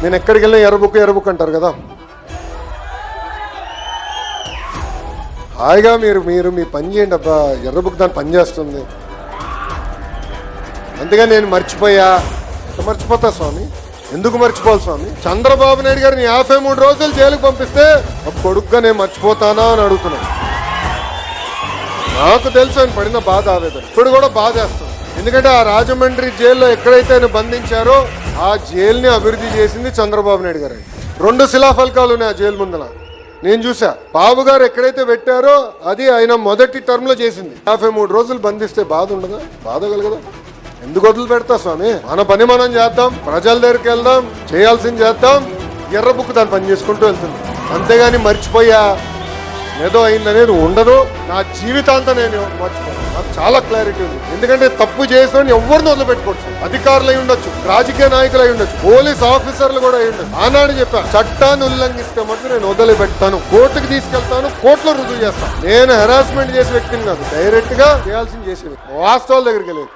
నేను ఎక్కడికి వెళ్ళినా ఎర్రబుక్ అంటారు కదా. హాయిగా మీరు మీ పని చేయండి అబ్బా. ఎర్రబుక్ దాన్ని పని చేస్తుంది. అంతేగా నేను మర్చిపోయా. ఎంత మర్చిపోతా స్వామి? ఎందుకు మర్చిపోవాలి స్వామి? చంద్రబాబు నాయుడు గారిని 53 రోజులు జైలుకు పంపిస్తే కొడుకుగా నేను మర్చిపోతానా అని అడుగుతున్నాను. నాకు తెలుసు ఆయన పడిన బాధ, ఆవేదన ఇప్పుడు కూడా బాధేస్తాను. ఎందుకంటే ఆ రాజమండ్రి జైల్లో ఎక్కడైతే ఆయన బంధించారో ఆ జైలుని అభివృద్ధి చేసింది చంద్రబాబు నాయుడు గారు. 2 శిలాఫలకాలు ఉన్నాయి ఆ జైలు ముందర, నేను చూసా. బాబు గారు ఎక్కడైతే పెట్టారో అది ఆయన మొదటి టర్మ్ లో చేసింది. 53 రోజులు బంధిస్తే బాధ ఉండదా? బాధ కలగదా? ఎందుకు వదిలి పెడతా స్వామి? మన పని మనం చేద్దాం, ప్రజల దగ్గరికి వెళ్దాం, చేయాల్సింది చేద్దాం. ఎర్రబుక్ దాన్ని పని చేసుకుంటూ వెళ్తుంది. అంతేగాని మర్చిపోయా ఏదో అయిందనేది ఉండదు. నా జీవితాంతం నేను మర్చిపోయాను. నాకు చాలా క్లారిటీ ఉంది. ఎందుకంటే తప్పు చేసిన ఎవరిని వదిలిపెట్టుకోవచ్చు. అధికారులు అయి ఉండొచ్చు, రాజకీయ నాయకులు అయి ఉండొచ్చు, పోలీస్ ఆఫీసర్లు కూడా అయి ఉండొచ్చు. ఆనాడు చెప్పా, చట్టాన్ని ఉల్లంఘిస్తే మటుకు నేను వదిలిపెట్టాను, కోర్టుకు తీసుకెళ్తాను, కోర్టులో రుజువు చేస్తాను. నేను హెరాస్మెంట్ చేసే వ్యక్తిని కాదు, డైరెక్ట్ గా చేయాల్సింది చేసే వ్యక్తి. వాస్తవాల దగ్గరికి వెళ్ళేది.